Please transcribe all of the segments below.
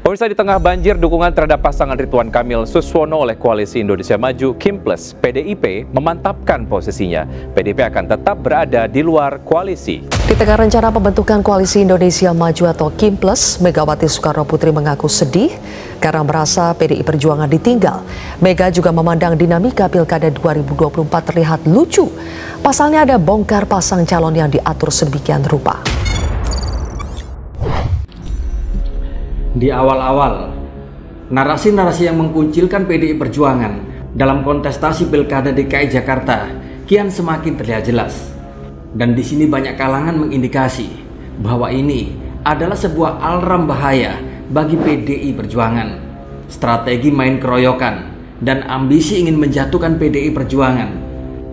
Pemirsa, di tengah banjir dukungan terhadap pasangan Ridwan Kamil Suswono oleh Koalisi Indonesia Maju Kim+, PDIP memantapkan posisinya. PDIP akan tetap berada di luar koalisi. Di tengah rencana pembentukan Koalisi Indonesia Maju atau Kim+, Megawati Soekarnoputri mengaku sedih karena merasa PDI Perjuangan ditinggal. Mega juga memandang dinamika Pilkada 2024 terlihat lucu. Pasalnya ada bongkar pasang calon yang diatur sedemikian rupa. Di awal-awal, narasi-narasi yang mengkucilkan PDI Perjuangan dalam kontestasi Pilkada DKI Jakarta kian semakin terlihat jelas. Dan di sini banyak kalangan mengindikasi bahwa ini adalah sebuah alarm bahaya bagi PDI Perjuangan. Strategi main keroyokan dan ambisi ingin menjatuhkan PDI Perjuangan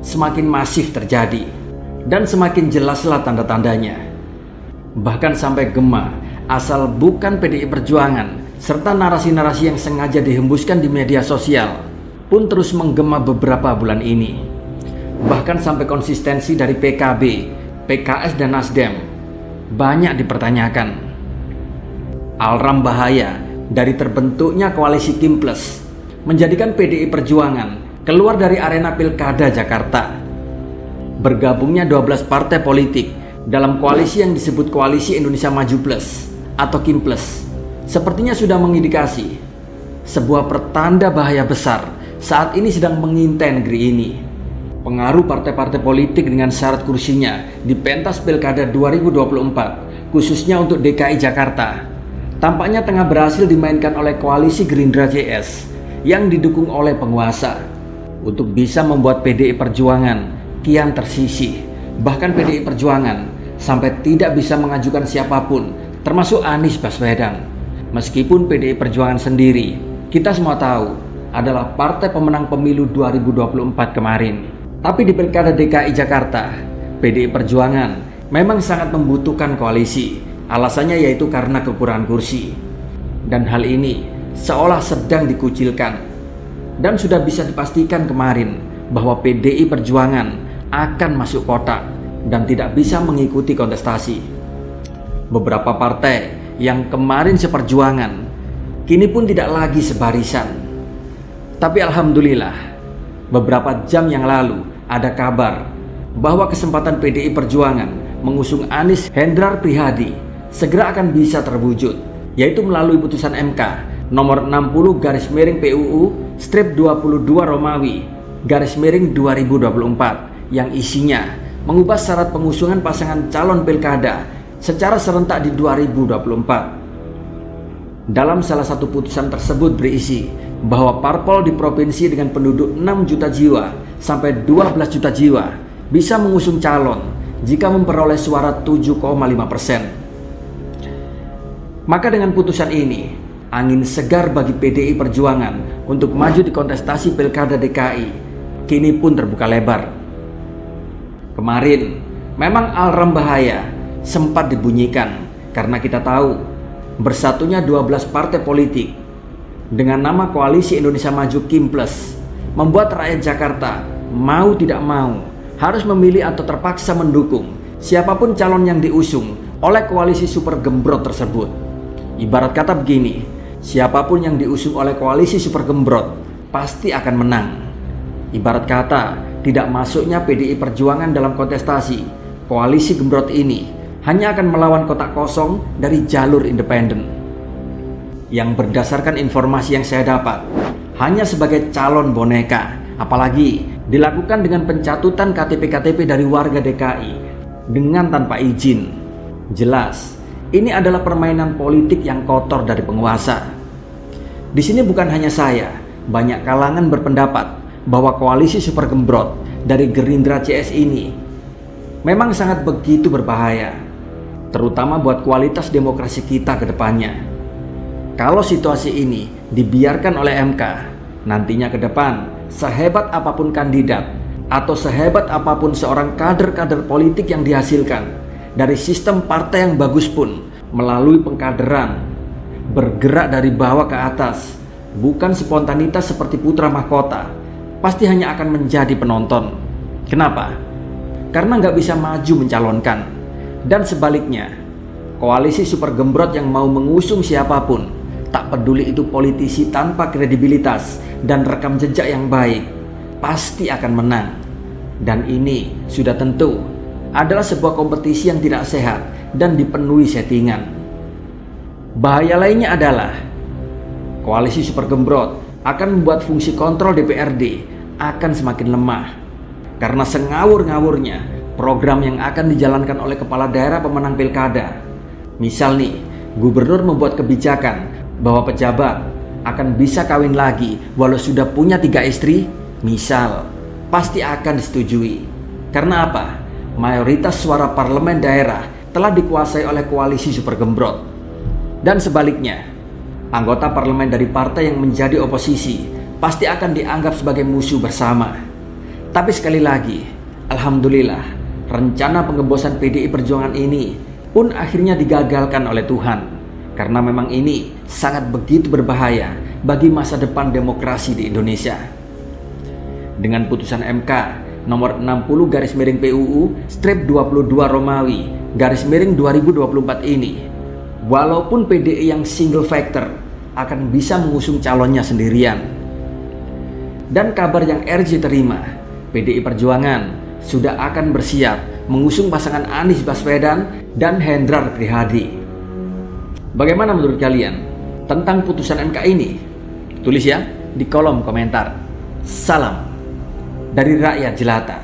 semakin masif terjadi dan semakin jelaslah tanda-tandanya. Bahkan sampai gema asal bukan PDI Perjuangan serta narasi-narasi yang sengaja dihembuskan di media sosial pun terus menggema beberapa bulan ini. Bahkan sampai konsistensi dari PKB, PKS dan Nasdem banyak dipertanyakan. Alarm bahaya dari terbentuknya koalisi Kim+ menjadikan PDI Perjuangan keluar dari arena Pilkada Jakarta. Bergabungnya 12 partai politik dalam koalisi yang disebut Koalisi Indonesia Maju Plus atau Kim+, sepertinya sudah mengindikasi sebuah pertanda bahaya besar saat ini sedang mengintai negeri ini. Pengaruh partai-partai politik dengan syarat kursinya di pentas Pilkada 2024, khususnya untuk DKI Jakarta, tampaknya tengah berhasil dimainkan oleh koalisi Gerindra JS yang didukung oleh penguasa untuk bisa membuat PDI Perjuangan kian tersisih. Bahkan PDI Perjuangan sampai tidak bisa mengajukan siapapun, termasuk Anies Baswedan. Meskipun PDI Perjuangan sendiri, kita semua tahu, adalah partai pemenang pemilu 2024 kemarin. Tapi di Pilkada DKI Jakarta, PDI Perjuangan memang sangat membutuhkan koalisi. Alasannya yaitu karena kekurangan kursi. Dan hal ini seolah sedang dikucilkan. Dan sudah bisa dipastikan kemarin bahwa PDI Perjuangan akan masuk kotak dan tidak bisa mengikuti kontestasi. Beberapa partai yang kemarin seperjuangan kini pun tidak lagi sebarisan. Tapi alhamdulillah, beberapa jam yang lalu ada kabar bahwa kesempatan PDI Perjuangan mengusung Anies Hendrar Prihadi segera akan bisa terwujud, yaitu melalui putusan MK nomor 60/PUU/22 Romawi/2024 yang isinya mengubah syarat pengusungan pasangan calon pilkada secara serentak di 2024. Dalam salah satu putusan tersebut berisi bahwa parpol di provinsi dengan penduduk 6 juta jiwa sampai 12 juta jiwa bisa mengusung calon jika memperoleh suara 7,5%. Maka dengan putusan ini, angin segar bagi PDI Perjuangan untuk maju di kontestasi Pilkada DKI kini pun terbuka lebar. Kemarin memang alarm bahaya sempat dibunyikan karena kita tahu bersatunya 12 partai politik dengan nama Koalisi Indonesia Maju Kim+ membuat rakyat Jakarta mau tidak mau harus memilih atau terpaksa mendukung siapapun calon yang diusung oleh koalisi super gembrot tersebut. Ibarat kata begini, siapapun yang diusung oleh koalisi super gembrot pasti akan menang. Ibarat kata, tidak masuknya PDI Perjuangan dalam kontestasi koalisi gembrot ini hanya akan melawan kotak kosong dari jalur independen. Yang berdasarkan informasi yang saya dapat, hanya sebagai calon boneka, apalagi dilakukan dengan pencatutan KTP-KTP dari warga DKI dengan tanpa izin. Jelas, ini adalah permainan politik yang kotor dari penguasa. Di sini bukan hanya saya, banyak kalangan berpendapat bahwa koalisi super gembrot dari Gerindra CS ini memang sangat begitu berbahaya, terutama buat kualitas demokrasi kita ke depannya. Kalau situasi ini dibiarkan oleh MK, nantinya ke depan, sehebat apapun kandidat atau sehebat apapun seorang kader-kader politik yang dihasilkan dari sistem partai yang bagus pun melalui pengkaderan, bergerak dari bawah ke atas, bukan spontanitas seperti putra mahkota, pasti hanya akan menjadi penonton. Kenapa? Karena nggak bisa maju mencalonkan. Dan sebaliknya, koalisi super gembrot yang mau mengusung siapapun Tak peduli itu politisi tanpa kredibilitas dan rekam jejak yang baik, pasti akan menang. Dan ini sudah tentu adalah sebuah kompetisi yang tidak sehat dan dipenuhi settingan. Bahaya lainnya adalah koalisi super gembrot akan membuat fungsi kontrol DPRD akan semakin lemah. Karena sengawur-ngawurnya program yang akan dijalankan oleh kepala daerah pemenang pilkada. Misal nih, gubernur membuat kebijakan bahwa pejabat akan bisa kawin lagi walau sudah punya 3 istri, misal, pasti akan disetujui. Karena apa? Mayoritas suara parlemen daerah telah dikuasai oleh koalisi super gembrot. Dan sebaliknya, anggota parlemen dari partai yang menjadi oposisi pasti akan dianggap sebagai musuh bersama. Tapi sekali lagi, alhamdulillah, rencana pengembosan PDI Perjuangan ini pun akhirnya digagalkan oleh Tuhan. Karena memang ini sangat begitu berbahaya bagi masa depan demokrasi di Indonesia. Dengan putusan MK nomor 60 PUU strip 22 Romawi /2024 ini, walaupun PDI yang single factor akan bisa mengusung calonnya sendirian. Dan kabar yang RJ terima, PDI Perjuangan sudah akan bersiap mengusung pasangan Anies Baswedan dan Hendrar Prihadi. Bagaimana menurut kalian tentang putusan MK ini? Tulis ya di kolom komentar. Salam dari rakyat jelata.